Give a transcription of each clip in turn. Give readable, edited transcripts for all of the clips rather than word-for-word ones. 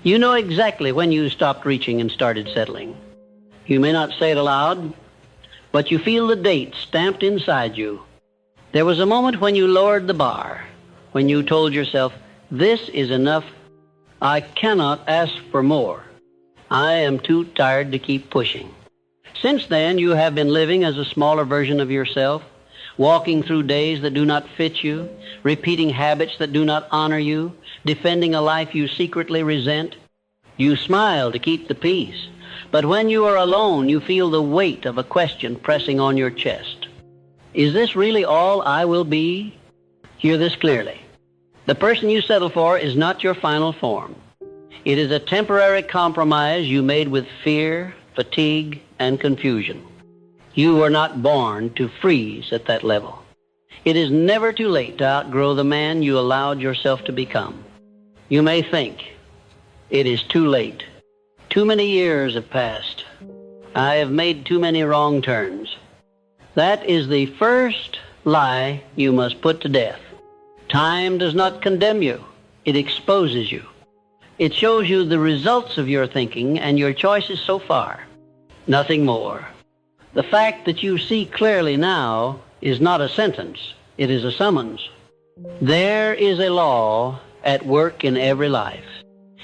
You know exactly when you stopped reaching and started settling. You may not say it aloud, but you feel the date stamped inside you. There was a moment when you lowered the bar, when you told yourself, this is enough. I cannot ask for more. I am too tired to keep pushing. Since then, you have been living as a smaller version of yourself, walking through days that do not fit you, repeating habits that do not honor you, defending a life you secretly resent. You smile to keep the peace, but when you are alone, you feel the weight of a question pressing on your chest. Is this really all I will be? Hear this clearly. The person you settle for is not your final form. It is a temporary compromise you made with fear, fatigue, and confusion. You were not born to freeze at that level. It is never too late to outgrow the man you allowed yourself to become. You may think, it is too late. Too many years have passed. I have made too many wrong turns. That is the first lie you must put to death. Time does not condemn you. It exposes you. It shows you the results of your thinking and your choices so far. Nothing more. The fact that you see clearly now is not a sentence. It is a summons. There is a law at work in every life.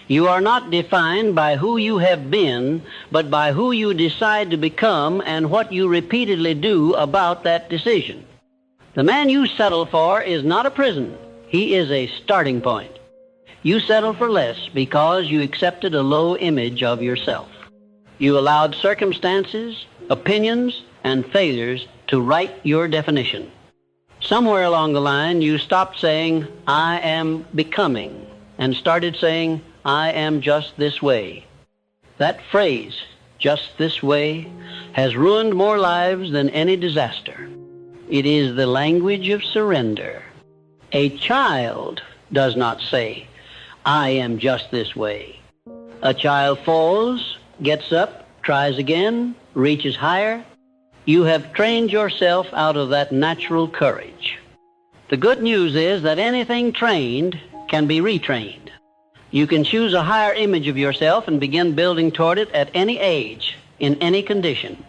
You are not defined by who you have been, but by who you decide to become and what you repeatedly do about that decision. The man you settle for is not a prison. He is a starting point. You settle for less because you accepted a low image of yourself. You allowed circumstances, opinions, and failures to write your definition. Somewhere along the line, you stopped saying, I am becoming, and started saying, I am just this way. That phrase, just this way, has ruined more lives than any disaster. It is the language of surrender. A child does not say, I am just this way. A child falls, gets up, tries again, reaches higher. You have trained yourself out of that natural courage. The good news is that anything trained can be retrained. You can choose a higher image of yourself and begin building toward it at any age, in any condition.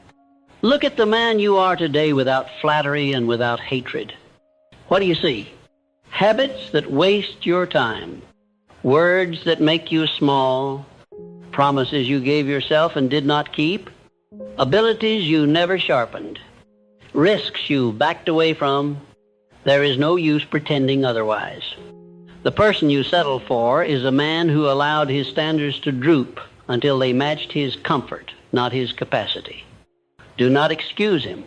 Look at the man you are today without flattery and without hatred. What do you see? Habits that waste your time, words that make you small, promises you gave yourself and did not keep, abilities you never sharpened, risks you backed away from. There is no use pretending otherwise. The person you settle for is a man who allowed his standards to droop until they matched his comfort, not his capacity. Do not excuse him.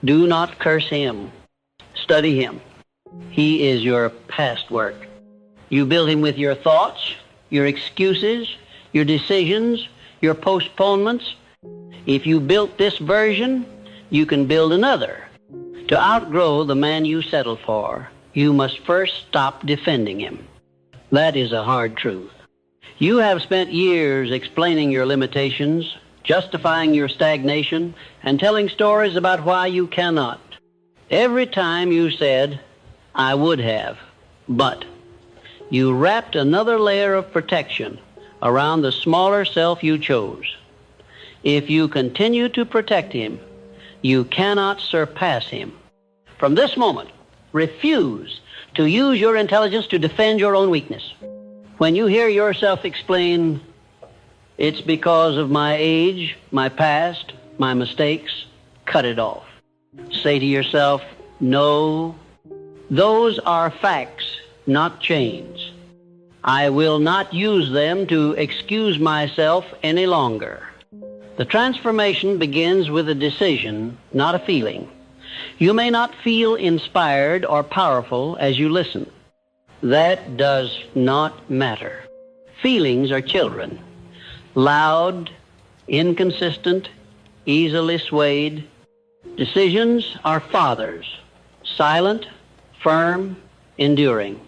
Do not curse him. Study him. He is your past work. You build him with your thoughts, your excuses, your decisions, your postponements. If you built this version, you can build another. To outgrow the man you settle for, you must first stop defending him. That is a hard truth. You have spent years explaining your limitations, justifying your stagnation, and telling stories about why you cannot. Every time you said, I would have, but you wrapped another layer of protection around the smaller self you chose. If you continue to protect him, you cannot surpass him. From this moment, refuse to use your intelligence to defend your own weakness. When you hear yourself explain, it's because of my age, my past, my mistakes, cut it off. Say to yourself, no, those are facts, not chains. I will not use them to excuse myself any longer. The transformation begins with a decision, not a feeling. You may not feel inspired or powerful as you listen. That does not matter. Feelings are children. Loud, inconsistent, easily swayed. Decisions are fathers. Silent, firm, enduring.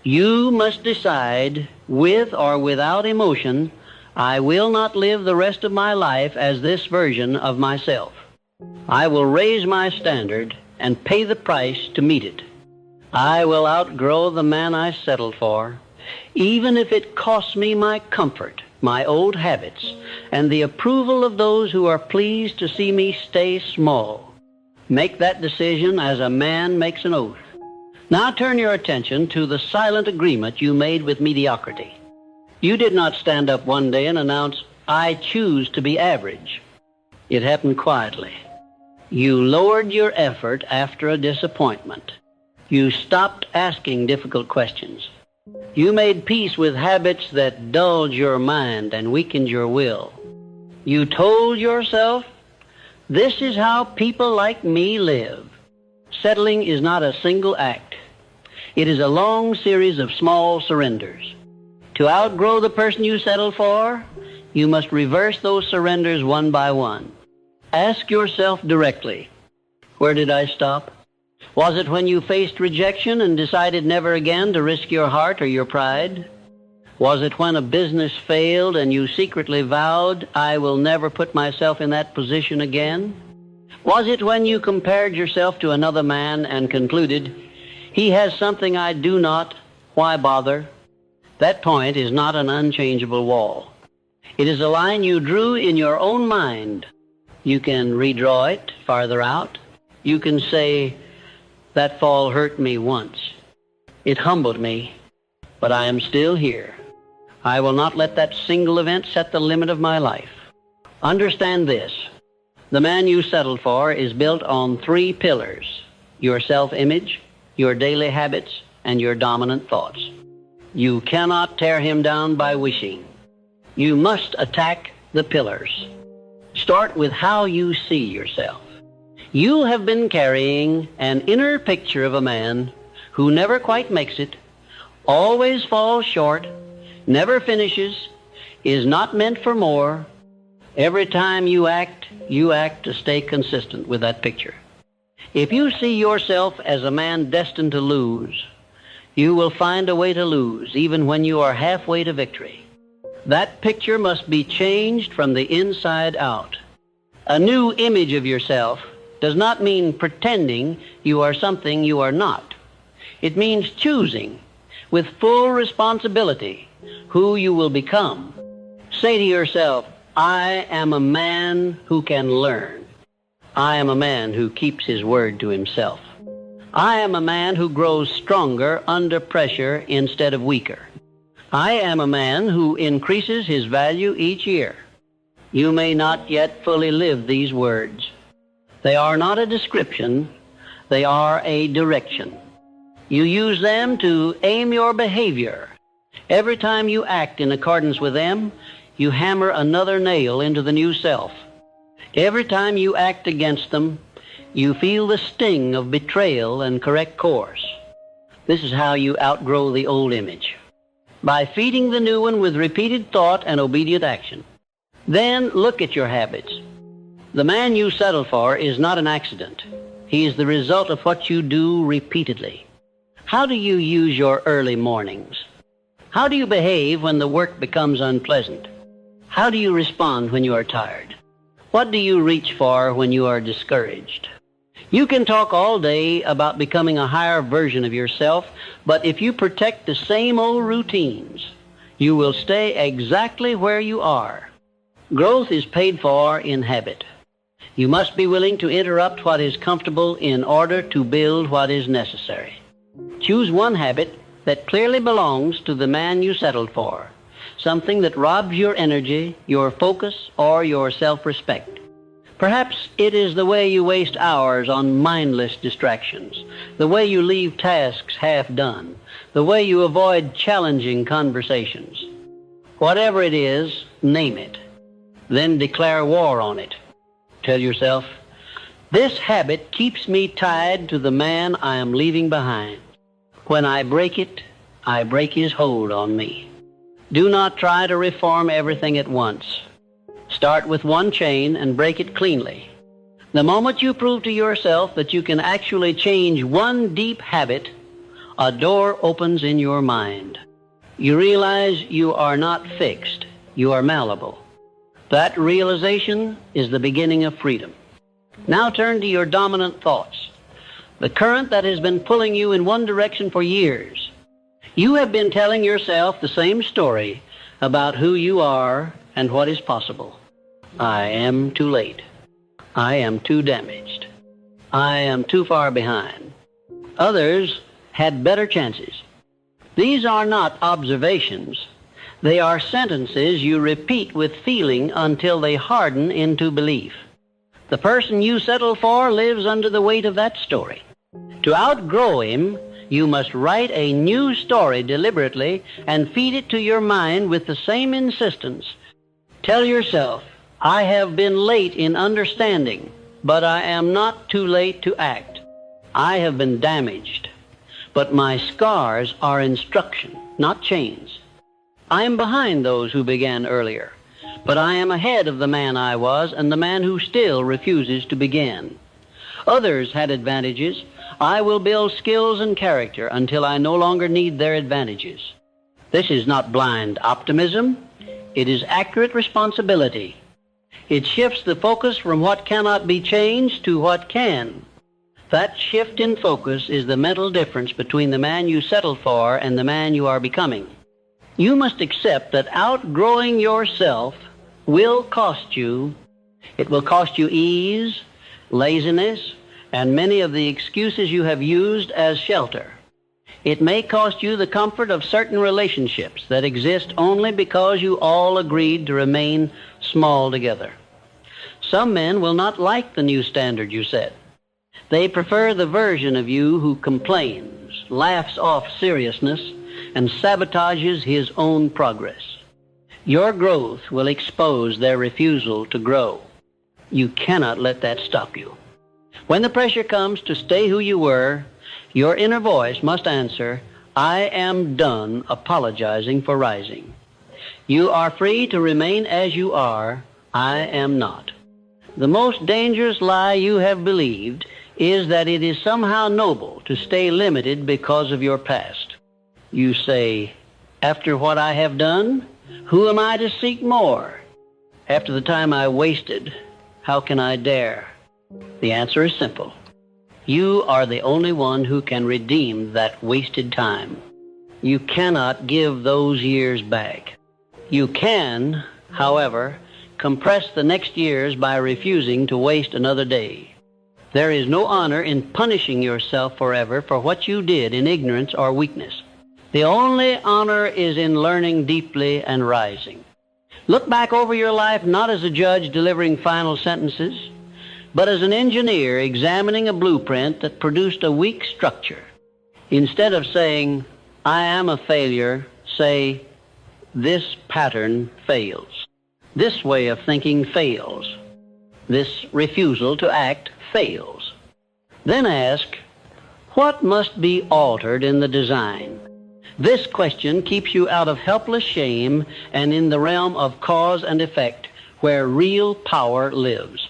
You must decide, with or without emotion, I will not live the rest of my life as this version of myself. I will raise my standard and pay the price to meet it. I will outgrow the man I settled for even if it costs me my comfort, my old habits, and the approval of those who are pleased to see me stay small. Make that decision as a man makes an oath. Now turn your attention to the silent agreement you made with mediocrity. You did not stand up one day and announce, "I choose to be average." It happened quietly. You lowered your effort after a disappointment. You stopped asking difficult questions. You made peace with habits that dulled your mind and weakened your will. You told yourself, "This is how people like me live." Settling is not a single act. It is a long series of small surrenders. To outgrow the person you settled for, you must reverse those surrenders one by one. Ask yourself directly, where did I stop? Was it when you faced rejection and decided never again to risk your heart or your pride? Was it when a business failed and you secretly vowed, "I will never put myself in that position again"? Was it when you compared yourself to another man and concluded, "He has something I do not, why bother"? That point is not an unchangeable wall. It is a line you drew in your own mind. You can redraw it farther out. You can say, "That fall hurt me once. It humbled me, but I am still here. I will not let that single event set the limit of my life." Understand this. The man you settled for is built on 3 pillars: your self-image, your daily habits, and your dominant thoughts. You cannot tear him down by wishing. You must attack the pillars. Start with how you see yourself. You have been carrying an inner picture of a man who never quite makes it, always falls short, never finishes, is not meant for more. Every time you act to stay consistent with that picture. If you see yourself as a man destined to lose, you will find a way to lose, even when you are halfway to victory. That picture must be changed from the inside out. A new image of yourself does not mean pretending you are something you are not. It means choosing, with full responsibility, who you will become. Say to yourself, "I am a man who can learn. I am a man who keeps his word to himself. I am a man who grows stronger under pressure instead of weaker. I am a man who increases his value each year." You may not yet fully live these words. They are not a description, they are a direction. You use them to aim your behavior. Every time you act in accordance with them, you hammer another nail into the new self. Every time you act against them, you feel the sting of betrayal and correct course. This is how you outgrow the old image, by feeding the new one with repeated thought and obedient action. Then look at your habits. The man you settle for is not an accident. He is the result of what you do repeatedly. How do you use your early mornings? How do you behave when the work becomes unpleasant? How do you respond when you are tired? What do you reach for when you are discouraged? You can talk all day about becoming a higher version of yourself, but if you protect the same old routines, you will stay exactly where you are. Growth is paid for in habit. You must be willing to interrupt what is comfortable in order to build what is necessary. Choose one habit that clearly belongs to the man you settled for, something that robs your energy, your focus, or your self-respect. Perhaps it is the way you waste hours on mindless distractions, the way you leave tasks half done, the way you avoid challenging conversations. Whatever it is, name it. Then declare war on it. Tell yourself, "This habit keeps me tied to the man I am leaving behind. When I break it, I break his hold on me." Do not try to reform everything at once. Start with one chain and break it cleanly. The moment you prove to yourself that you can actually change one deep habit, a door opens in your mind. You realize you are not fixed, you are malleable. That realization is the beginning of freedom. Now turn to your dominant thoughts, the current that has been pulling you in one direction for years. You have been telling yourself the same story about who you are and what is possible. I am too late. I am too damaged. I am too far behind. Others had better chances. These are not observations. They are sentences you repeat with feeling until they harden into belief. The person you settle for lives under the weight of that story. To outgrow him, you must write a new story deliberately and feed it to your mind with the same insistence. Tell yourself, I have been late in understanding, but I am not too late to act. I have been damaged, but my scars are instruction, not chains. I am behind those who began earlier, but I am ahead of the man I was and the man who still refuses to begin. Others had advantages. I will build skills and character until I no longer need their advantages. This is not blind optimism. It is accurate responsibility. It shifts the focus from what cannot be changed to what can. That shift in focus is the mental difference between the man you settled for and the man you are becoming. You must accept that outgrowing yourself will cost you. It will cost you ease, laziness, and many of the excuses you have used as shelter. It may cost you the comfort of certain relationships that exist only because you all agreed to remain small together. Some men will not like the new standard you set. They prefer the version of you who complains, laughs off seriousness, and sabotages his own progress. Your growth will expose their refusal to grow. You cannot let that stop you. When the pressure comes to stay who you were, your inner voice must answer, I am done apologizing for rising. You are free to remain as you are. I am not. The most dangerous lie you have believed is that it is somehow noble to stay limited because of your past. You say, after what I have done, who am I to seek more? After the time I wasted, how can I dare? The answer is simple. You are the only one who can redeem that wasted time. You cannot give those years back. You can, however, compress the next years by refusing to waste another day. There is no honor in punishing yourself forever for what you did in ignorance or weakness. The only honor is in learning deeply and rising. Look back over your life not as a judge delivering final sentences, but as an engineer examining a blueprint that produced a weak structure. Instead of saying, I am a failure, say, this pattern fails. This way of thinking fails. This refusal to act fails. Then ask, what must be altered in the design? This question keeps you out of helpless shame and in the realm of cause and effect, where real power lives.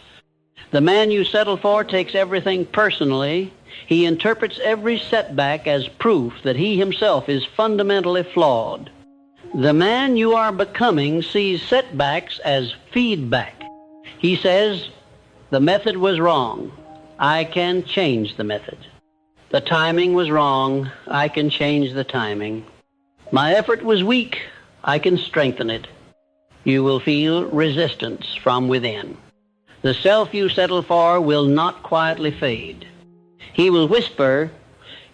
The man you settle for takes everything personally. He interprets every setback as proof that he himself is fundamentally flawed. The man you are becoming sees setbacks as feedback. He says, the method was wrong. I can change the method. The timing was wrong. I can change the timing. My effort was weak. I can strengthen it. You will feel resistance from within. The self you settle for will not quietly fade. He will whisper,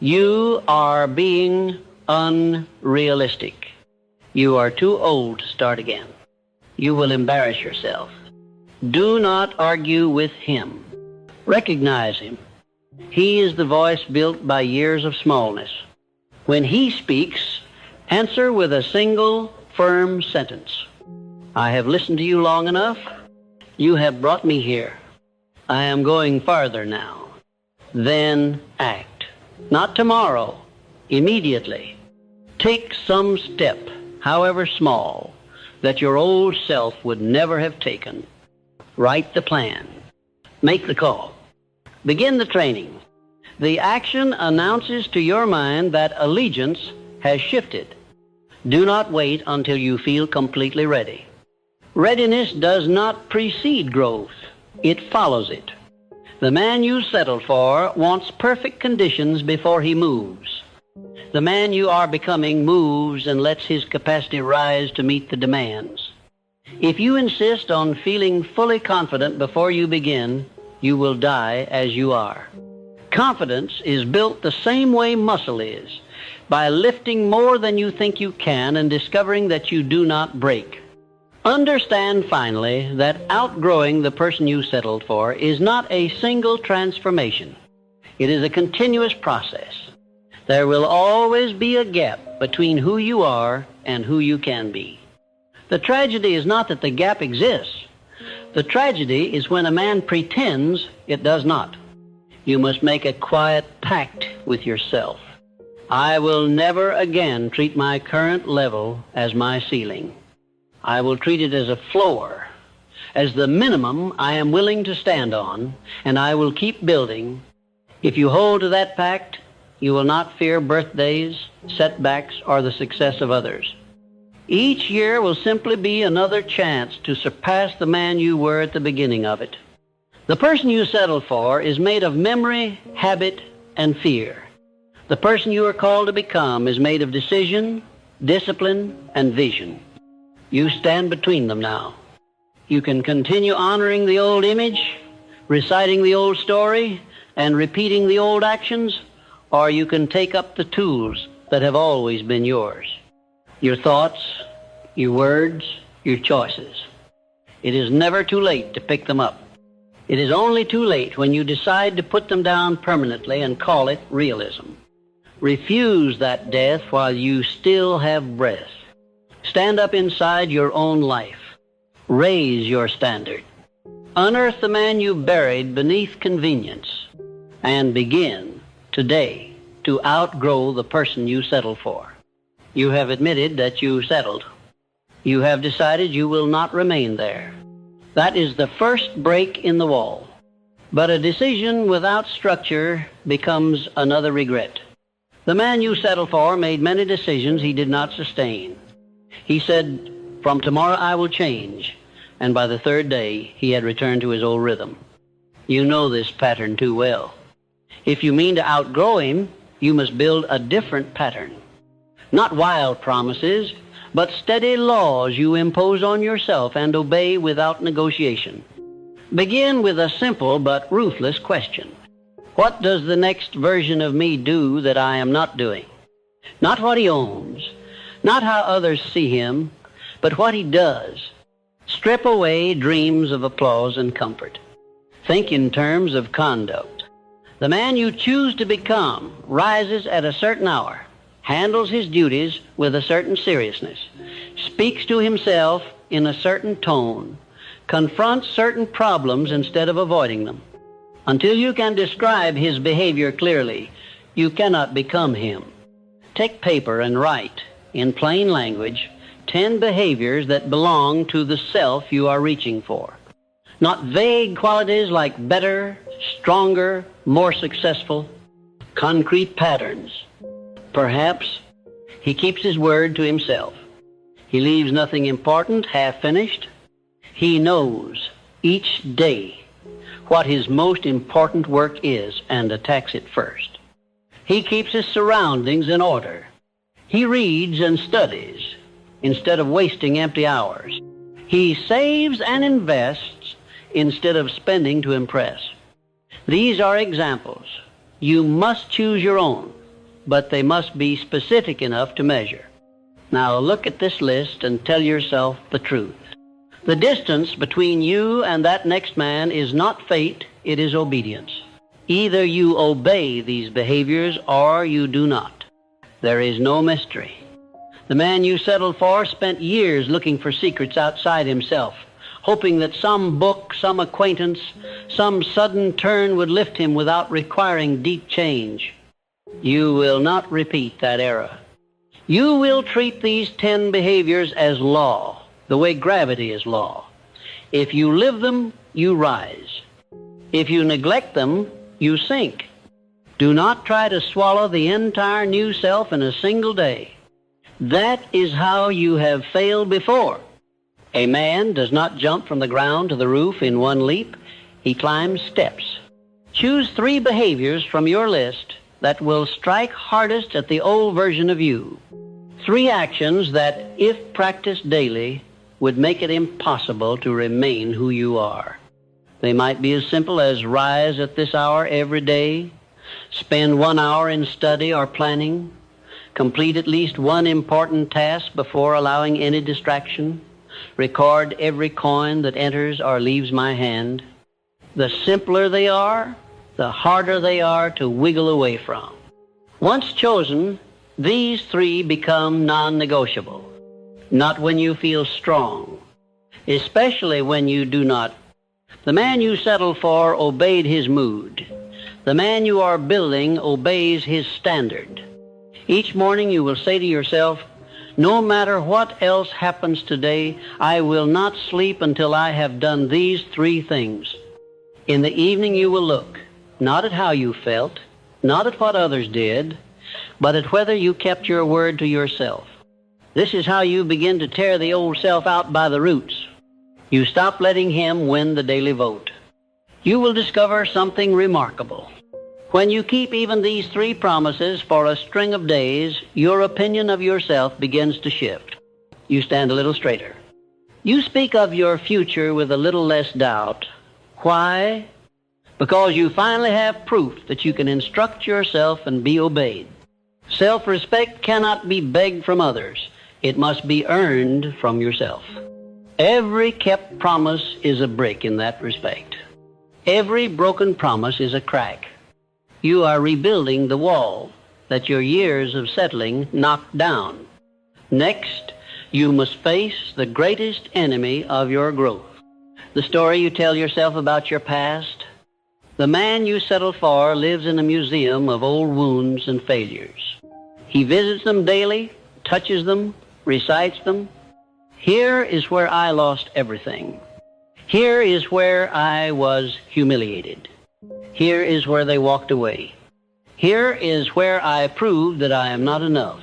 you are being unrealistic. You are too old to start again. You will embarrass yourself. Do not argue with him. Recognize him. He is the voice built by years of smallness. When he speaks, answer with a single firm sentence. I have listened to you long enough. You have brought me here. I am going farther now. Then act. Not tomorrow, immediately. Take some step, however small, that your old self would never have taken. Write the plan. Make the call. Begin the training. The action announces to your mind that allegiance has shifted. Do not wait until you feel completely ready. Readiness does not precede growth. It follows it. The man you settle for wants perfect conditions before he moves. The man you are becoming moves and lets his capacity rise to meet the demands. If you insist on feeling fully confident before you begin, you will die as you are. Confidence is built the same way muscle is, by lifting more than you think you can and discovering that you do not break. Understand finally that outgrowing the person you settled for is not a single transformation. It is a continuous process. There will always be a gap between who you are and who you can be. The tragedy is not that the gap exists. The tragedy is when a man pretends it does not. You must make a quiet pact with yourself. I will never again treat my current level as my ceiling. I will treat it as a floor, as the minimum I am willing to stand on, and I will keep building. If you hold to that pact, you will not fear birthdays, setbacks, or the success of others. Each year will simply be another chance to surpass the man you were at the beginning of it. The person you settle for is made of memory, habit, and fear. The person you are called to become is made of decision, discipline, and vision. You stand between them now. You can continue honoring the old image, reciting the old story, and repeating the old actions, or you can take up the tools that have always been yours. Your thoughts, your words, your choices. It is never too late to pick them up. It is only too late when you decide to put them down permanently and call it realism. Refuse that death while you still have breath. Stand up inside your own life. Raise your standard. Unearth the man you buried beneath convenience, and begin today to outgrow the person you settled for. You have admitted that you settled. You have decided you will not remain there. That is the first break in the wall. But a decision without structure becomes another regret. The man you settled for made many decisions he did not sustain. He said, "From tomorrow I will change," and by the third day he had returned to his old rhythm. You know this pattern too well. If you mean to outgrow him, you must build a different pattern. Not wild promises, but steady laws you impose on yourself and obey without negotiation. Begin with a simple but ruthless question. What does the next version of me do that I am not doing? Not what he owns, not how others see him, but what he does. Strip away dreams of applause and comfort. Think in terms of conduct. The man you choose to become rises at a certain hour, handles his duties with a certain seriousness, speaks to himself in a certain tone, confronts certain problems instead of avoiding them. Until you can describe his behavior clearly, you cannot become him. Take paper and write, in plain language, 10 behaviors that belong to the self you are reaching for. Not vague qualities like better, stronger, more successful. Concrete patterns. Perhaps he keeps his word to himself. He leaves nothing important half-finished. He knows each day what his most important work is and attacks it first. He keeps his surroundings in order. He reads and studies instead of wasting empty hours. He saves and invests instead of spending to impress. These are examples. You must choose your own, but they must be specific enough to measure. Now look at this list and tell yourself the truth. The distance between you and that next man is not fate, it is obedience. Either you obey these behaviors or you do not. There is no mystery. The man you settled for spent years looking for secrets outside himself, hoping that some book, some acquaintance, some sudden turn would lift him without requiring deep change. You will not repeat that era. You will treat these 10 behaviors as law, the way gravity is law. If you live them, you rise. If you neglect them, you sink. Do not try to swallow the entire new self in a single day. That is how you have failed before. A man does not jump from the ground to the roof in one leap. He climbs steps. Choose 3 behaviors from your list that will strike hardest at the old version of you. 3 actions that, if practiced daily, would make it impossible to remain who you are. They might be as simple as rise at this hour every day, spend 1 hour in study or planning, complete at least 1 important task before allowing any distraction, record every coin that enters or leaves my hand. The simpler they are, the harder they are to wiggle away from. Once chosen, these 3 become non-negotiable. Not when you feel strong, especially when you do not. The man you settle for obeyed his mood. The man you are building obeys his standard. Each morning you will say to yourself, no matter what else happens today, I will not sleep until I have done these 3 things. In the evening you will look, not at how you felt, not at what others did, but at whether you kept your word to yourself. This is how you begin to tear the old self out by the roots. You stop letting him win the daily vote. You will discover something remarkable. When you keep even these 3 promises for a string of days, your opinion of yourself begins to shift. You stand a little straighter. You speak of your future with a little less doubt. Why? Because you finally have proof that you can instruct yourself and be obeyed. Self-respect cannot be begged from others. It must be earned from yourself. Every kept promise is a brick in that respect. Every broken promise is a crack. You are rebuilding the wall that your years of settling knocked down. Next, you must face the greatest enemy of your growth. The story you tell yourself about your past. The man you settle for lives in a museum of old wounds and failures. He visits them daily, touches them, recites them. Here is where I lost everything. Here is where I was humiliated. Here is where they walked away. Here is where I proved that I am not enough.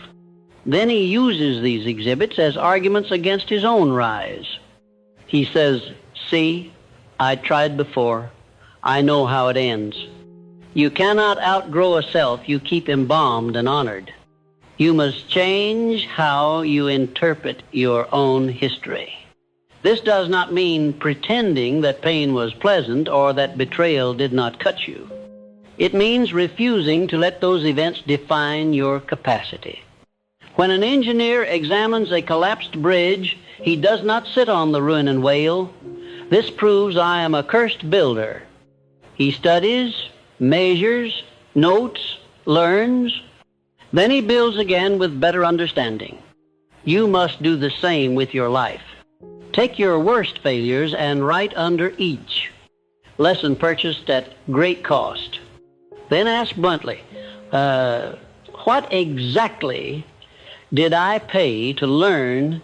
Then he uses these exhibits as arguments against his own rise. He says, see, I tried before. I know how it ends. You cannot outgrow a self you keep embalmed and honored. You must change how you interpret your own history. This does not mean pretending that pain was pleasant or that betrayal did not cut you. It means refusing to let those events define your capacity. When an engineer examines a collapsed bridge, he does not sit on the ruin and wail, this proves I am a cursed builder. He studies, measures, notes, learns. Then he builds again with better understanding. You must do the same with your life. Take your worst failures and write under each. Lesson purchased at great cost. Then ask bluntly, what exactly did I pay to learn?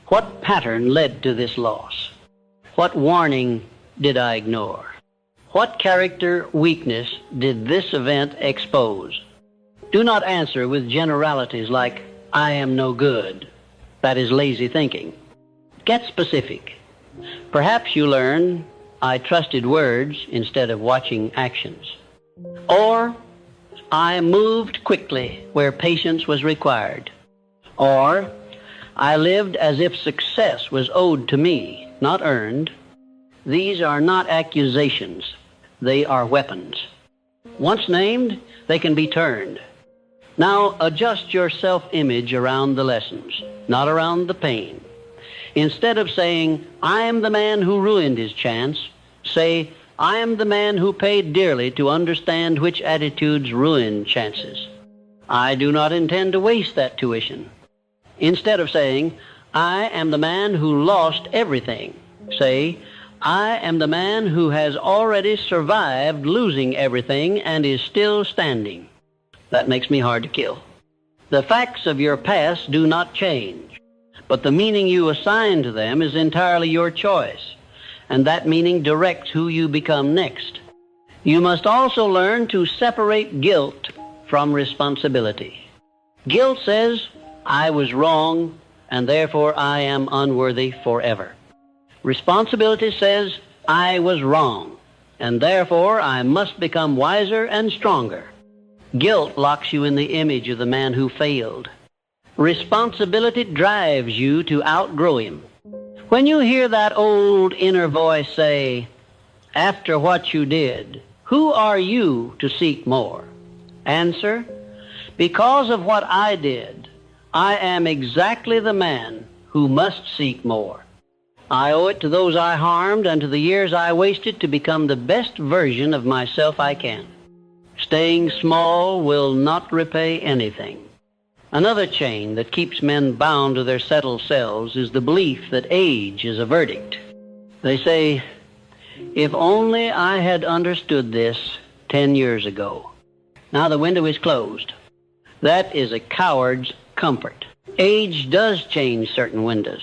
What pattern led to this loss? What warning did I ignore? What character weakness did this event expose? Do not answer with generalities like, I am no good. That is lazy thinking. Get specific. Perhaps you learn, I trusted words instead of watching actions. Or, I moved quickly where patience was required. Or, I lived as if success was owed to me, not earned. These are not accusations. They are weapons. Once named, they can be turned. Now adjust your self-image around the lessons, not around the pain. Instead of saying, I am the man who ruined his chance, say, I am the man who paid dearly to understand which attitudes ruin chances. I do not intend to waste that tuition. Instead of saying, I am the man who lost everything, say, I am the man who has already survived losing everything and is still standing. That makes me hard to kill. The facts of your past do not change. But the meaning you assign to them is entirely your choice, and that meaning directs who you become next. You must also learn to separate guilt from responsibility. Guilt says, I was wrong, and therefore I am unworthy forever. Responsibility says, I was wrong, and therefore I must become wiser and stronger. Guilt locks you in the image of the man who failed. Responsibility drives you to outgrow him. When you hear that old inner voice say, "After what you did, who are you to seek more?" Answer, "Because of what I did, I am exactly the man who must seek more. I owe it to those I harmed and to the years I wasted to become the best version of myself I can. Staying small will not repay anything." Another chain that keeps men bound to their settled selves is the belief that age is a verdict. They say, "If only I had understood this 10 years ago. Now the window is closed." That is a coward's comfort. Age does change certain windows.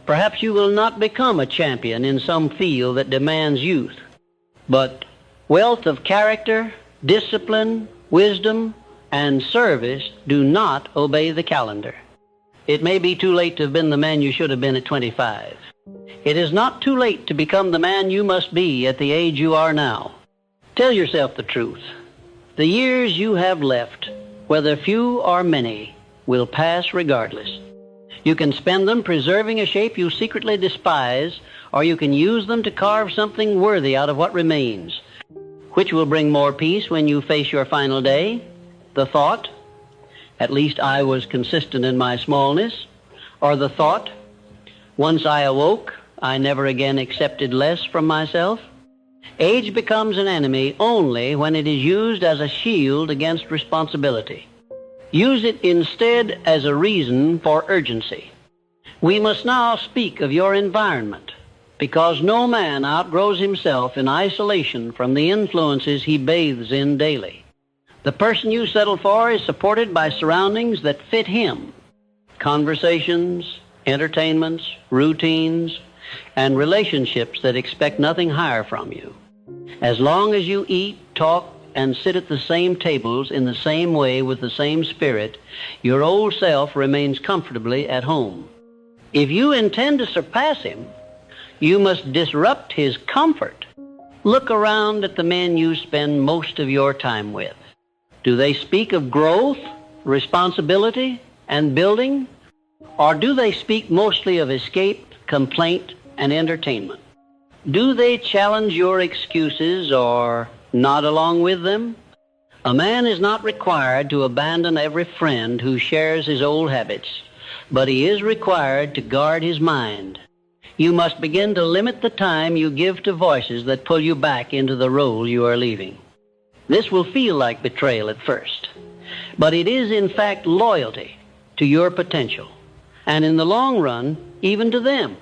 Perhaps you will not become a champion in some field that demands youth, but wealth of character, discipline, wisdom, and service do not obey the calendar. It may be too late to have been the man you should have been at 25. It is not too late to become the man you must be at the age you are now. Tell yourself the truth. The years you have left, whether few or many, will pass regardless. You can spend them preserving a shape you secretly despise, or you can use them to carve something worthy out of what remains. Which will bring more peace when you face your final day? The thought, "At least I was consistent in my smallness," or the thought, "Once I awoke, I never again accepted less from myself"? Age becomes an enemy only when it is used as a shield against responsibility. Use it instead as a reason for urgency. We must now speak of your environment, because no man outgrows himself in isolation from the influences he bathes in daily. The person you settle for is supported by surroundings that fit him. Conversations, entertainments, routines, and relationships that expect nothing higher from you. As long as you eat, talk, and sit at the same tables in the same way with the same spirit, your old self remains comfortably at home. If you intend to surpass him, you must disrupt his comfort. Look around at the men you spend most of your time with. Do they speak of growth, responsibility, and building? Or do they speak mostly of escape, complaint, and entertainment? Do they challenge your excuses or nod along with them? A man is not required to abandon every friend who shares his old habits, but he is required to guard his mind. You must begin to limit the time you give to voices that pull you back into the role you are leaving. This will feel like betrayal at first, but it is in fact loyalty to your potential, and in the long run, even to them,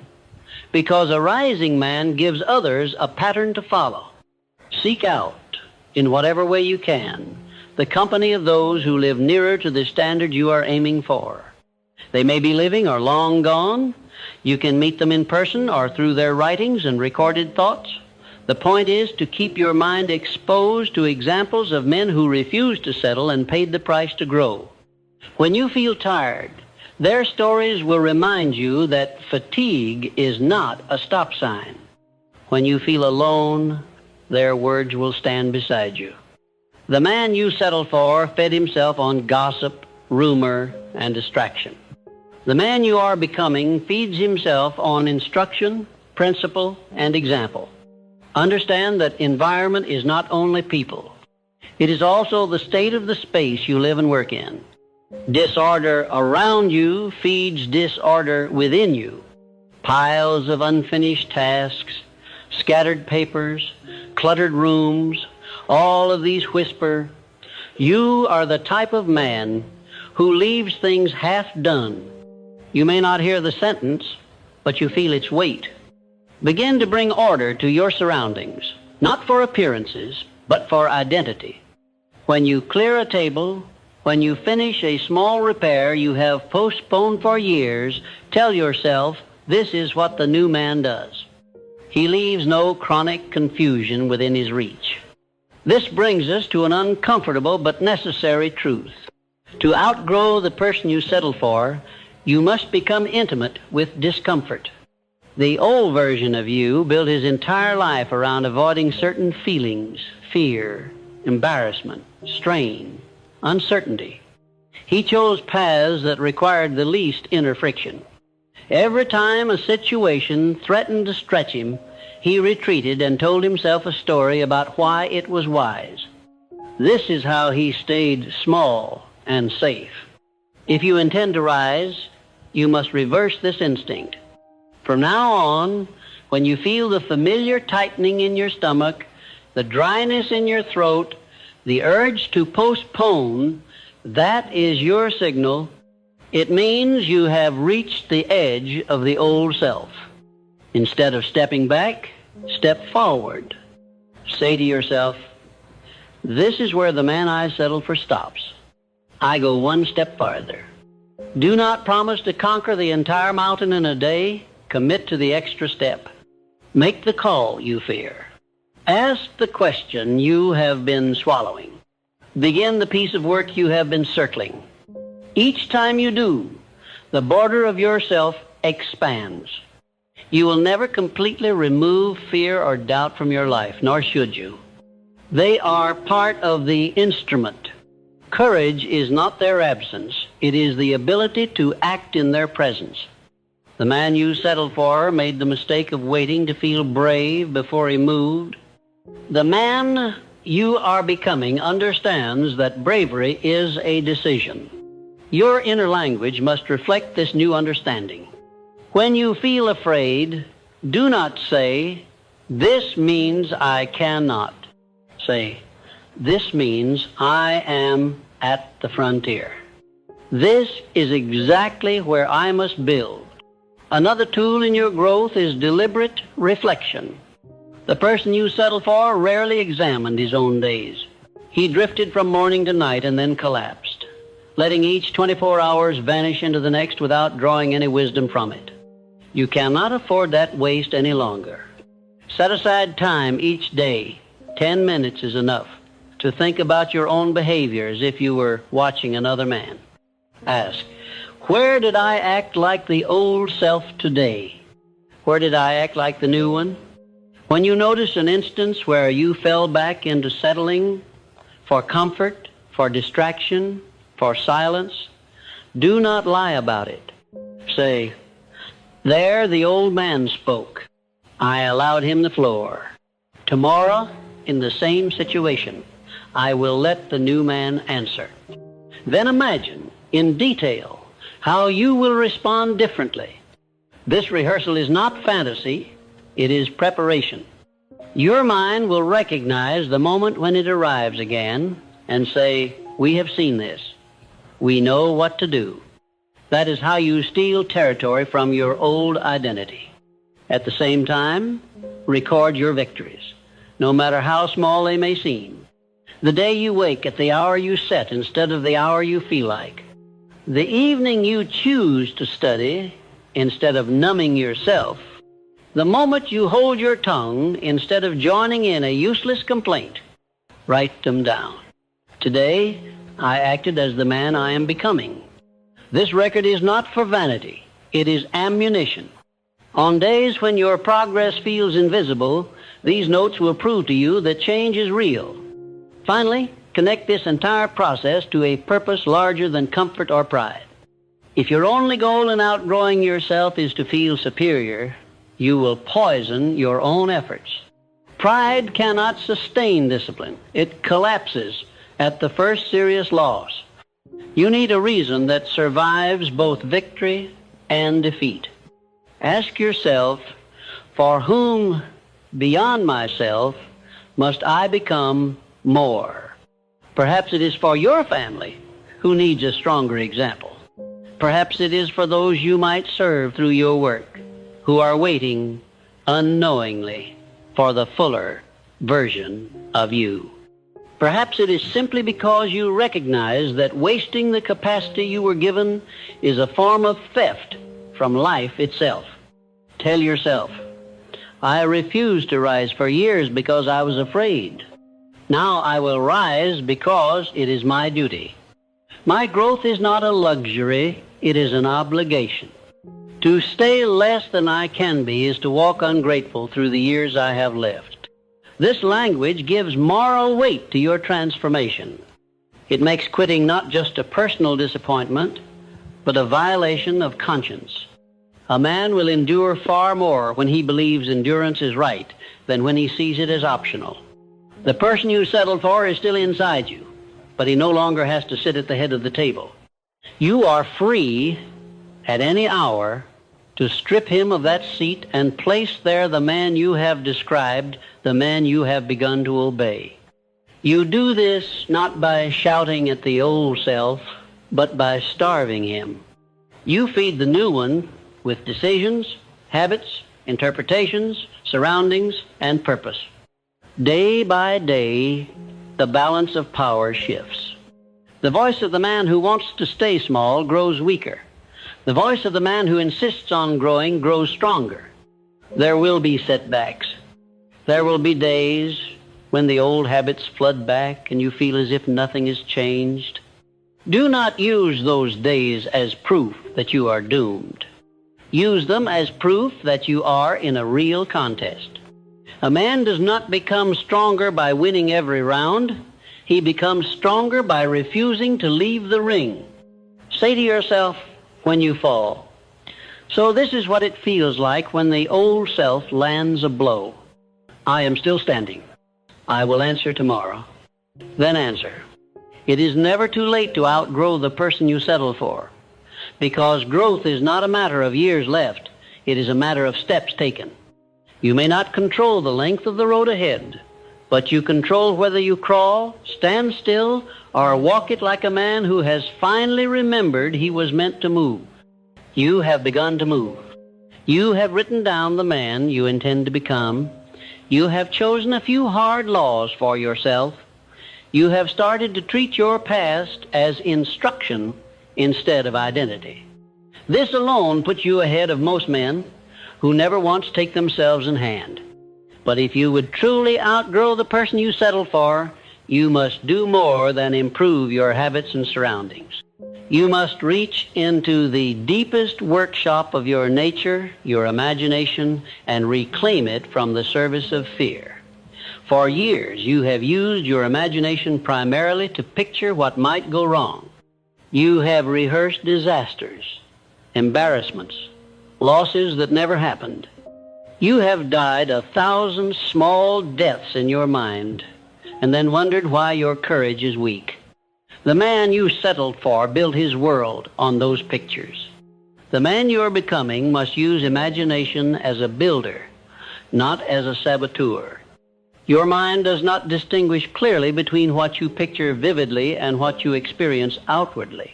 because a rising man gives others a pattern to follow. Seek out, in whatever way you can, the company of those who live nearer to the standard you are aiming for. They may be living or long gone. You can meet them in person or through their writings and recorded thoughts. The point is to keep your mind exposed to examples of men who refused to settle and paid the price to grow. When you feel tired, their stories will remind you that fatigue is not a stop sign. When you feel alone, their words will stand beside you. The man you settled for fed himself on gossip, rumor, and distraction. The man you are becoming feeds himself on instruction, principle, and example. Understand that environment is not only people. It is also the state of the space you live and work in. Disorder around you feeds disorder within you. Piles of unfinished tasks, scattered papers, cluttered rooms, all of these whisper, "You are the type of man who leaves things half done." You may not hear the sentence, but you feel its weight. Begin to bring order to your surroundings, not for appearances, but for identity. When you clear a table, when you finish a small repair you have postponed for years, tell yourself, this is what the new man does. He leaves no chronic confusion within his reach. This brings us to an uncomfortable but necessary truth. To outgrow the person you settled for, you must become intimate with discomfort. The old version of you built his entire life around avoiding certain feelings, fear, embarrassment, strain, uncertainty. He chose paths that required the least inner friction. Every time a situation threatened to stretch him, he retreated and told himself a story about why it was wise. This is how he stayed small and safe. If you intend to rise, you must reverse this instinct. From now on, when you feel the familiar tightening in your stomach, the dryness in your throat, the urge to postpone, that is your signal. It means you have reached the edge of the old self. Instead of stepping back, step forward. Say to yourself, this is where the man I settled for stops. I go one step farther. Do not promise to conquer the entire mountain in a day. Commit to the extra step. Make the call you fear. Ask the question you have been swallowing. Begin the piece of work you have been circling. Each time you do, the border of yourself expands. You will never completely remove fear or doubt from your life, nor should you. They are part of the instrument. Courage is not their absence. It is the ability to act in their presence. The man you settled for made the mistake of waiting to feel brave before he moved. The man you are becoming understands that bravery is a decision. Your inner language must reflect this new understanding. When you feel afraid, do not say, this means I cannot. Say, this means I am at the frontier. This is exactly where I must build. Another tool in your growth is deliberate reflection. The person you settled for rarely examined his own days. He drifted from morning to night and then collapsed, letting each 24 hours vanish into the next without drawing any wisdom from it. You cannot afford that waste any longer. Set aside time each day. 10 minutes is enough to think about your own behavior as if you were watching another man. Ask, where did I act like the old self today? Where did I act like the new one? When you notice an instance where you fell back into settling for comfort, for distraction, for silence, do not lie about it. Say, there the old man spoke. I allowed him the floor. Tomorrow, in the same situation, I will let the new man answer. Then imagine, in detail, how you will respond differently. This rehearsal is not fantasy, it is preparation. Your mind will recognize the moment when it arrives again and say, we have seen this. We know what to do. That is how you steal territory from your old identity. At the same time, record your victories, no matter how small they may seem. The day you wake at the hour you set instead of the hour you feel like. The evening you choose to study instead of numbing yourself. The moment you hold your tongue instead of joining in a useless complaint. Write them down. Today, I acted as the man I am becoming. This record is not for vanity. It is ammunition. On days when your progress feels invisible, these notes will prove to you that change is real. Finally, connect this entire process to a purpose larger than comfort or pride. If your only goal in outgrowing yourself is to feel superior, you will poison your own efforts. Pride cannot sustain discipline. It collapses at the first serious loss. You need a reason that survives both victory and defeat. Ask yourself, for whom beyond myself must I become more? Perhaps it is for your family who needs a stronger example. Perhaps it is for those you might serve through your work who are waiting unknowingly for the fuller version of you. Perhaps it is simply because you recognize that wasting the capacity you were given is a form of theft from life itself. Tell yourself, I refused to rise for years because I was afraid. Now I will rise because it is my duty. My growth is not a luxury, it is an obligation. To stay less than I can be is to walk ungrateful through the years I have left. This language gives moral weight to your transformation. It makes quitting not just a personal disappointment, but a violation of conscience. A man will endure far more when he believes endurance is right than when he sees it as optional. The person you settled for is still inside you, but he no longer has to sit at the head of the table. You are free at any hour to strip him of that seat and place there the man you have described, the man you have begun to obey. You do this not by shouting at the old self, but by starving him. You feed the new one with decisions, habits, interpretations, surroundings, and purpose. Day by day, the balance of power shifts. The voice of the man who wants to stay small grows weaker. The voice of the man who insists on growing grows stronger. There will be setbacks. There will be days when the old habits flood back and you feel as if nothing has changed. Do not use those days as proof that you are doomed. Use them as proof that you are in a real contest. A man does not become stronger by winning every round. He becomes stronger by refusing to leave the ring. Say to yourself when you fall, "So this is what it feels like when the old self lands a blow. I am still standing. I will answer tomorrow." Then answer. It is never too late to outgrow the person you settle for, because growth is not a matter of years left. It is a matter of steps taken. You may not control the length of the road ahead, but you control whether you crawl, stand still, or walk it like a man who has finally remembered he was meant to move. You have begun to move. You have written down the man you intend to become. You have chosen a few hard laws for yourself. You have started to treat your past as instruction instead of identity. This alone puts you ahead of most men who never once take themselves in hand. But if you would truly outgrow the person you settled for, you must do more than improve your habits and surroundings. You must reach into the deepest workshop of your nature, your imagination, and reclaim it from the service of fear. For years, you have used your imagination primarily to picture what might go wrong. You have rehearsed disasters, embarrassments, losses that never happened. You have died 1,000 small deaths in your mind and then wondered why your courage is weak. The man you settled for built his world on those pictures. The man you are becoming must use imagination as a builder, not as a saboteur. Your mind does not distinguish clearly between what you picture vividly and what you experience outwardly.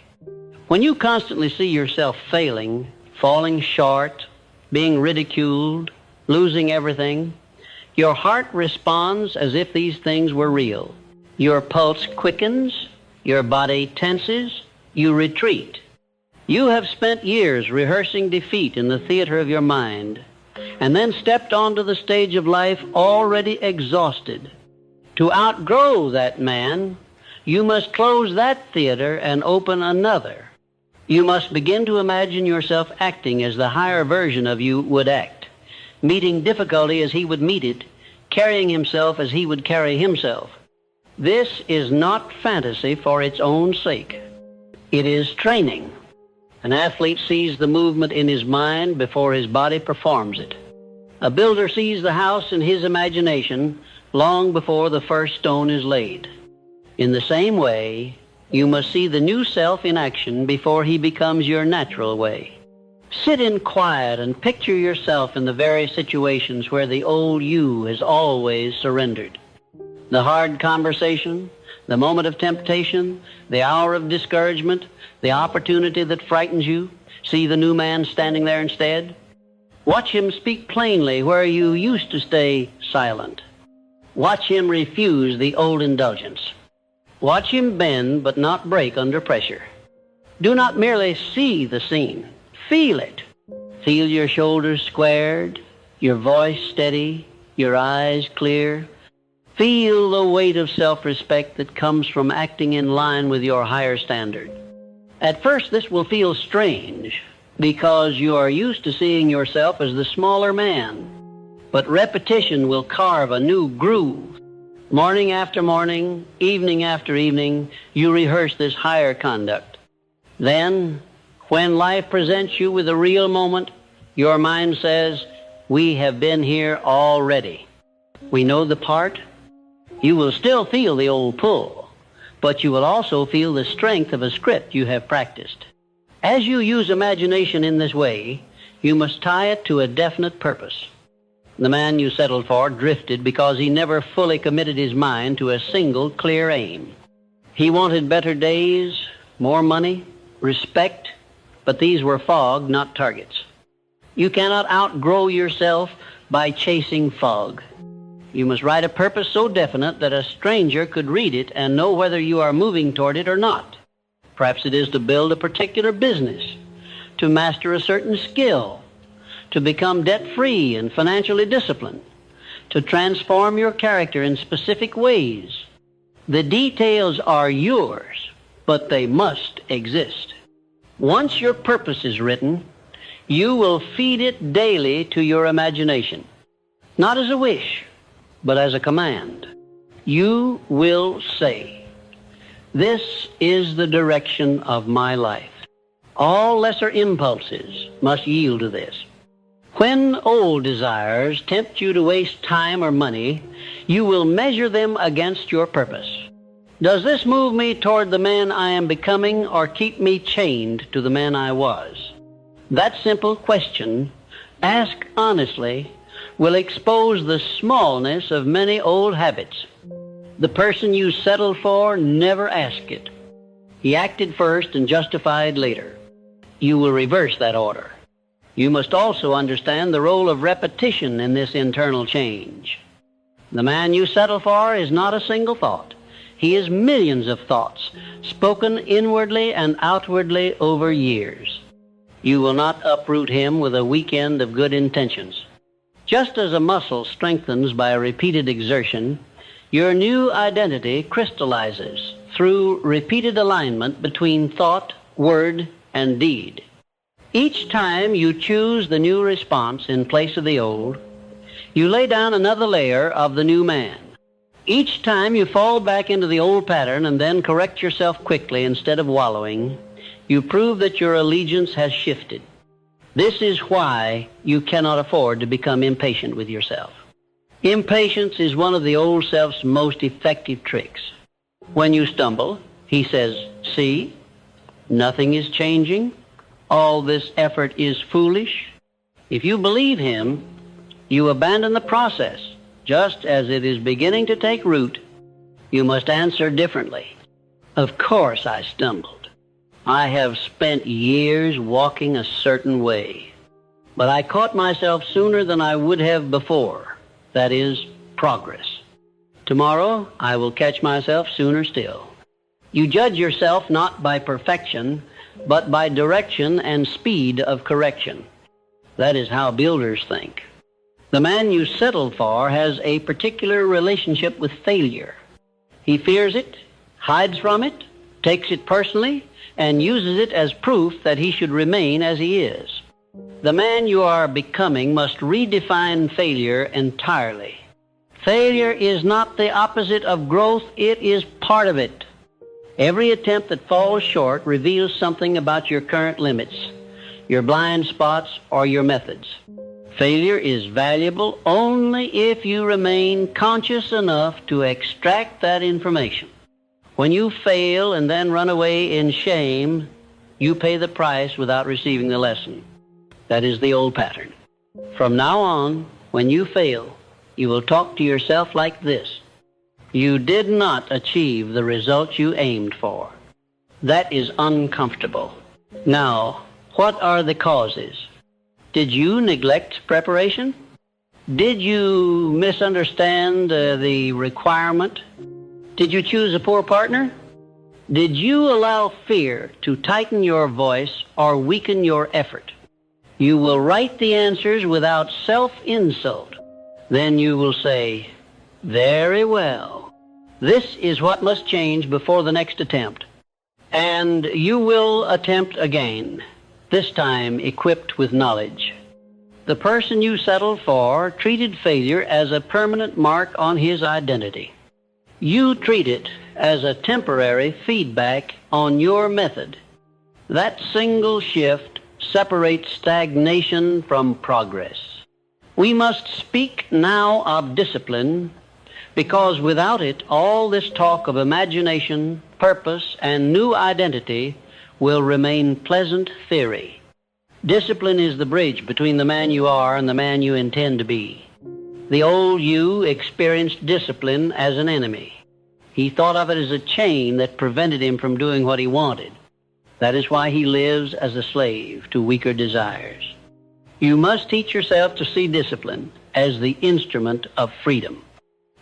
When you constantly see yourself failing, falling short, being ridiculed, losing everything, your heart responds as if these things were real. Your pulse quickens, your body tenses, you retreat. You have spent years rehearsing defeat in the theater of your mind, and then stepped onto the stage of life already exhausted. To outgrow that man, you must close that theater and open another. You must begin to imagine yourself acting as the higher version of you would act, meeting difficulty as he would meet it, carrying himself as he would carry himself. This is not fantasy for its own sake. It is training. An athlete sees the movement in his mind before his body performs it. A builder sees the house in his imagination long before the first stone is laid. In the same way, you must see the new self in action before he becomes your natural way. Sit in quiet and picture yourself in the very situations where the old you has always surrendered. The hard conversation, the moment of temptation, the hour of discouragement, the opportunity that frightens you. See the new man standing there instead. Watch him speak plainly where you used to stay silent. Watch him refuse the old indulgence. Watch him bend but not break under pressure. Do not merely see the scene. Feel it. Feel your shoulders squared, your voice steady, your eyes clear. Feel the weight of self-respect that comes from acting in line with your higher standard. At first, this will feel strange because you are used to seeing yourself as the smaller man. but repetition will carve a new groove. Morning after morning, evening after evening, you rehearse this higher conduct. Then, when life presents you with a real moment, your mind says, we have been here already. We know the part. You will still feel the old pull, but you will also feel the strength of a script you have practiced. As you use imagination in this way, you must tie it to a definite purpose. The man you settled for drifted because he never fully committed his mind to a single clear aim. He wanted better days, more money, respect, but these were fog, not targets. You cannot outgrow yourself by chasing fog. You must write a purpose so definite that a stranger could read it and know whether you are moving toward it or not. Perhaps it is to build a particular business, to master a certain skill, to become debt-free and financially disciplined, to transform your character in specific ways. The details are yours, but they must exist. Once your purpose is written, you will feed it daily to your imagination, not as a wish, but as a command. You will say, this is the direction of my life. All lesser impulses must yield to this. When old desires tempt you to waste time or money, you will measure them against your purpose. Does this move me toward the man I am becoming or keep me chained to the man I was? That simple question, asked honestly, will expose the smallness of many old habits. The person you settled for never asked it. He acted first and justified later. You will reverse that order. You must also understand the role of repetition in this internal change. The man you settle for is not a single thought. He is millions of thoughts, spoken inwardly and outwardly over years. You will not uproot him with a weekend of good intentions. Just as a muscle strengthens by a repeated exertion, your new identity crystallizes through repeated alignment between thought, word, and deed. Each time you choose the new response in place of the old, you lay down another layer of the new man. Each time you fall back into the old pattern and then correct yourself quickly instead of wallowing, you prove that your allegiance has shifted. This is why you cannot afford to become impatient with yourself. Impatience is one of the old self's most effective tricks. When you stumble, he says, see, nothing is changing. All this effort is foolish. If you believe him, you abandon the process. Just as it is beginning to take root, you must answer differently. Of course I stumbled. I have spent years walking a certain way, but I caught myself sooner than I would have before. That is, progress. Tomorrow I will catch myself sooner still. You judge yourself not by perfection, but by direction and speed of correction. That is how builders think. The man you settled for has a particular relationship with failure. He fears it, hides from it, takes it personally, and uses it as proof that he should remain as he is. The man you are becoming must redefine failure entirely. Failure is not the opposite of growth, it is part of it. Every attempt that falls short reveals something about your current limits, your blind spots, or your methods. Failure is valuable only if you remain conscious enough to extract that information. When you fail and then run away in shame, you pay the price without receiving the lesson. That is the old pattern. From now on, when you fail, you will talk to yourself like this. You did not achieve the results you aimed for. That is uncomfortable. Now, what are the causes? Did you neglect preparation? Did you misunderstand the requirement? Did you choose a poor partner? Did you allow fear to tighten your voice or weaken your effort? You will write the answers without self-insult. Then you will say, very well. This is what must change before the next attempt. And you will attempt again, this time equipped with knowledge. The person you settled for treated failure as a permanent mark on his identity. You treat it as a temporary feedback on your method. That single shift separates stagnation from progress. We must speak now of discipline, because without it, all this talk of imagination, purpose, and new identity will remain pleasant theory. Discipline is the bridge between the man you are and the man you intend to be. The old you experienced discipline as an enemy. He thought of it as a chain that prevented him from doing what he wanted. That is why he lives as a slave to weaker desires. You must teach yourself to see discipline as the instrument of freedom.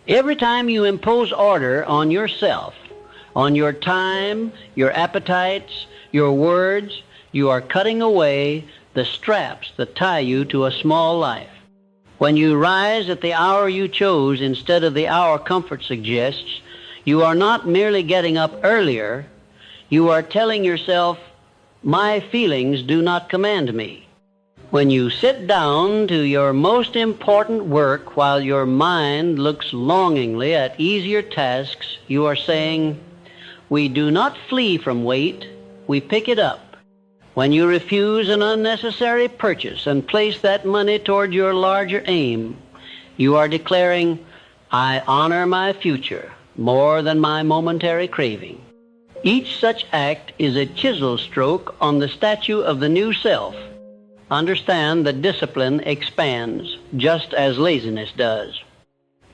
Every time you impose order on yourself, on your time, your appetites, your words, you are cutting away the straps that tie you to a small life. When you rise at the hour you chose instead of the hour comfort suggests, you are not merely getting up earlier, you are telling yourself, my feelings do not command me. When you sit down to your most important work while your mind looks longingly at easier tasks, you are saying, we do not flee from weight, we pick it up. When you refuse an unnecessary purchase and place that money toward your larger aim, you are declaring, I honor my future more than my momentary craving. Each such act is a chisel stroke on the statue of the new self. Understand that discipline expands just as laziness does.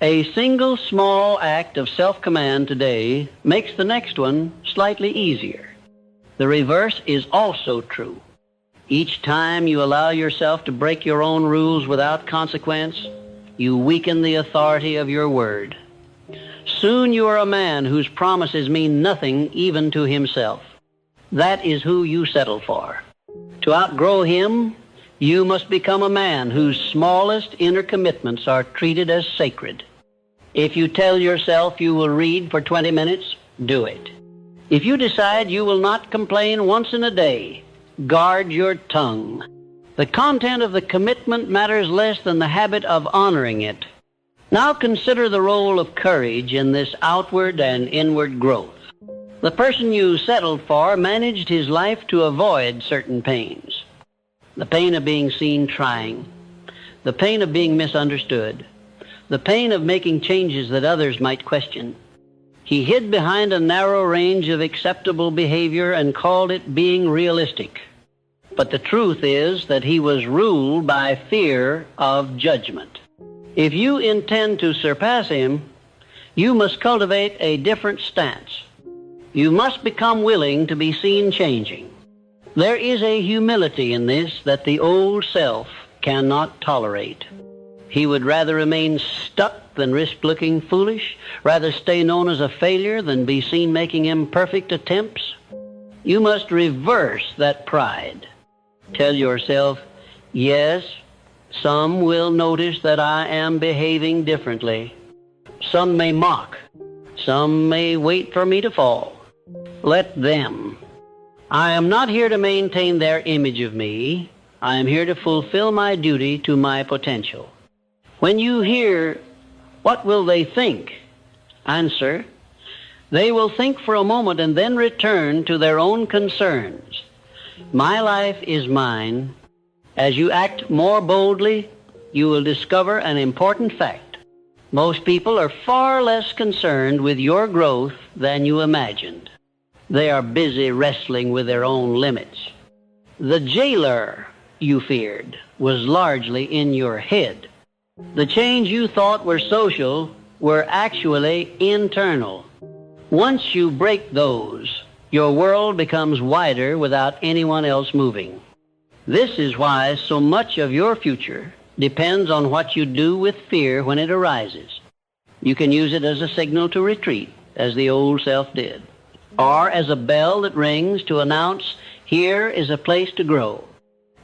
A single small act of self-command today makes the next one slightly easier. The reverse is also true. Each time you allow yourself to break your own rules without consequence, you weaken the authority of your word. Soon you are a man whose promises mean nothing even to himself. That is who you settle for. To outgrow him, you must become a man whose smallest inner commitments are treated as sacred. If you tell yourself you will read for 20 minutes, do it. If you decide you will not complain once in a day, guard your tongue. The content of the commitment matters less than the habit of honoring it. Now consider the role of courage in this outward and inward growth. The person you settled for managed his life to avoid certain pains. The pain of being seen trying, the pain of being misunderstood, the pain of making changes that others might question. He hid behind a narrow range of acceptable behavior and called it being realistic. But the truth is that he was ruled by fear of judgment. If you intend to surpass him, you must cultivate a different stance. You must become willing to be seen changing. There is a humility in this that the old self cannot tolerate. He would rather remain stuck than risk looking foolish, rather stay known as a failure than be seen making imperfect attempts. You must reverse that pride. Tell yourself, yes, some will notice that I am behaving differently. Some may mock. Some may wait for me to fall. Let them. I am not here to maintain their image of me. I am here to fulfill my duty to my potential. When you hear, what will they think? Answer, they will think for a moment and then return to their own concerns. My life is mine. As you act more boldly, you will discover an important fact. Most people are far less concerned with your growth than you imagined. They are busy wrestling with their own limits. The jailer you feared was largely in your head. The change you thought were social were actually internal. Once you break those, your world becomes wider without anyone else moving. This is why so much of your future depends on what you do with fear when it arises. You can use it as a signal to retreat, as the old self did, or as a bell that rings to announce, here is a place to grow.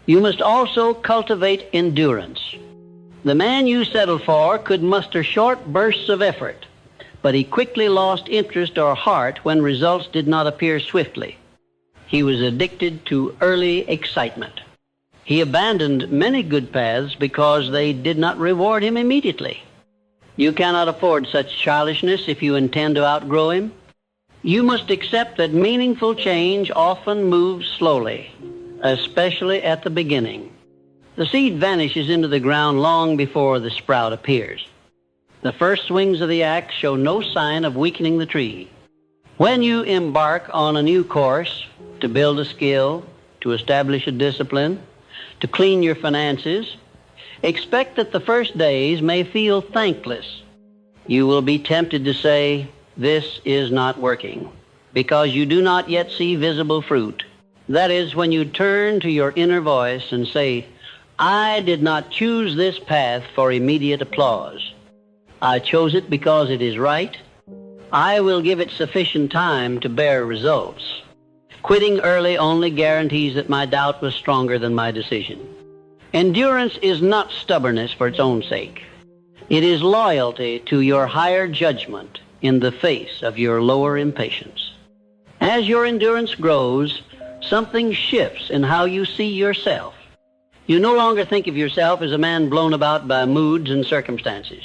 You must also cultivate endurance. The man you settled for could muster short bursts of effort, but he quickly lost interest or heart when results did not appear swiftly. He was addicted to early excitement. He abandoned many good paths because they did not reward him immediately. You cannot afford such childishness if you intend to outgrow him. You must accept that meaningful change often moves slowly, especially at the beginning. The seed vanishes into the ground long before the sprout appears. The first swings of the axe show no sign of weakening the tree. When you embark on a new course to build a skill, to establish a discipline, to clean your finances, expect that the first days may feel thankless. You will be tempted to say, "This is not working," because you do not yet see visible fruit. That is when you turn to your inner voice and say, "I did not choose this path for immediate applause. I chose it because it is right. I will give it sufficient time to bear results." Quitting early only guarantees that my doubt was stronger than my decision. Endurance is not stubbornness for its own sake. It is loyalty to your higher judgment in the face of your lower impatience. As your endurance grows, something shifts in how you see yourself. You no longer think of yourself as a man blown about by moods and circumstances.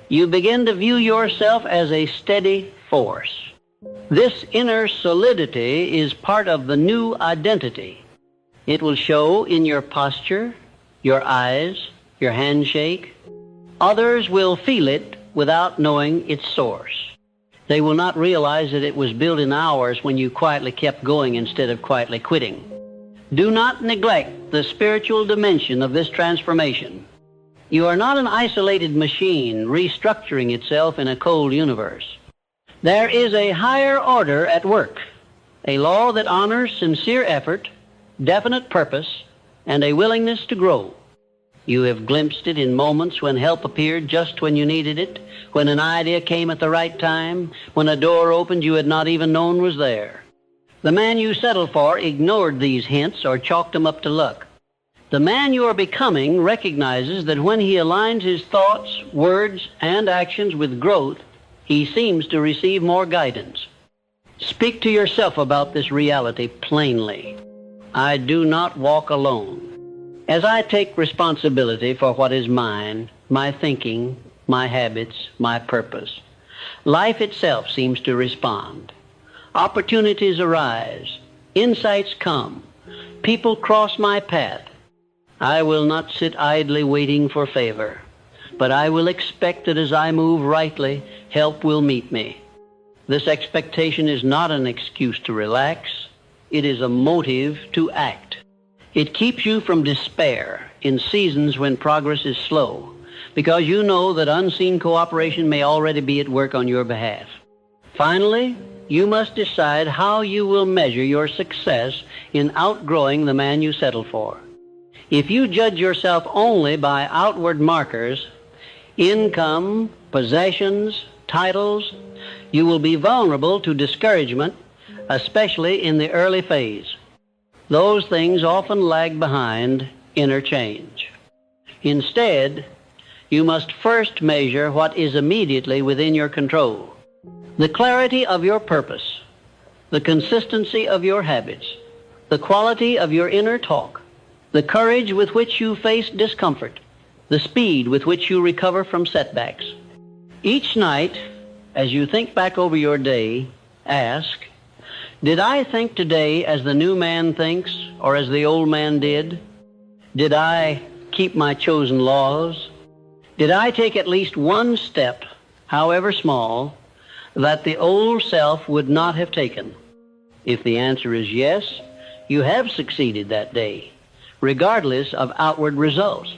You begin to view yourself as a steady force. This inner solidity is part of the new identity. It will show in your posture, your eyes, your handshake. Others will feel it without knowing its source. They will not realize that it was built in hours when you quietly kept going instead of quietly quitting. Do not neglect the spiritual dimension of this transformation. You are not an isolated machine restructuring itself in a cold universe. There is a higher order at work, a law that honors sincere effort, definite purpose, and a willingness to grow. You have glimpsed it in moments when help appeared just when you needed it, when an idea came at the right time, when a door opened you had not even known was there. The man you settled for ignored these hints or chalked them up to luck. The man you are becoming recognizes that when he aligns his thoughts, words, and actions with growth, he seems to receive more guidance. Speak to yourself about this reality plainly. I do not walk alone. As I take responsibility for what is mine, my thinking, my habits, my purpose, life itself seems to respond. Opportunities arise. Insights come. People cross my path. I will not sit idly waiting for favor, but I will expect that as I move rightly, help will meet me. This expectation is not an excuse to relax. It is a motive to act. It keeps you from despair in seasons when progress is slow, because you know that unseen cooperation may already be at work on your behalf. Finally, you must decide how you will measure your success in outgrowing the man you settled for. If you judge yourself only by outward markers, income, possessions, titles, you will be vulnerable to discouragement, especially in the early phase. Those things often lag behind inner change. Instead, you must first measure what is immediately within your control. The clarity of your purpose, the consistency of your habits, the quality of your inner talk, the courage with which you face discomfort, the speed with which you recover from setbacks. Each night, as you think back over your day, ask, did I think today as the new man thinks or as the old man did? Did I keep my chosen laws? Did I take at least one step, however small, that the old self would not have taken? If the answer is yes, you have succeeded that day, regardless of outward results.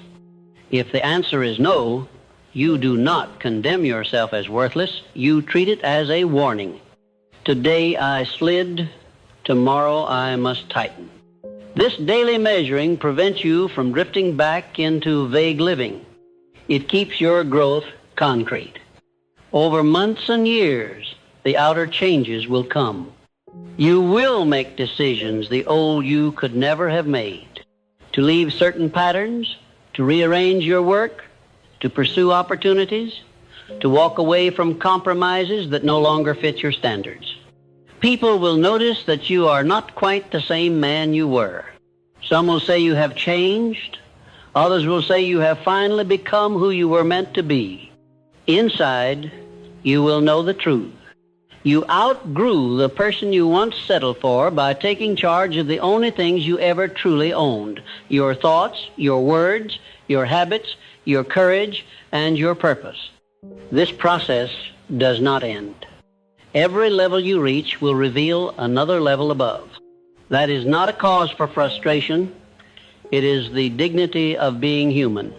If the answer is no, you do not condemn yourself as worthless. You treat it as a warning. Today I slid, tomorrow I must tighten. This daily measuring prevents you from drifting back into vague living. It keeps your growth concrete. Over months and years, the outer changes will come. You will make decisions the old you could never have made. To leave certain patterns, to rearrange your work, to pursue opportunities, to walk away from compromises that no longer fit your standards. People will notice that you are not quite the same man you were. Some will say you have changed. Others will say you have finally become who you were meant to be. Inside, you will know the truth. You outgrew the person you once settled for by taking charge of the only things you ever truly owned: your thoughts, your words, your habits, your courage, and your purpose. This process does not end. Every level you reach will reveal another level above. That is not a cause for frustration. It is the dignity of being human.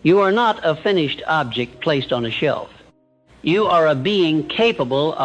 You are not a finished object placed on a shelf. You are a being capable of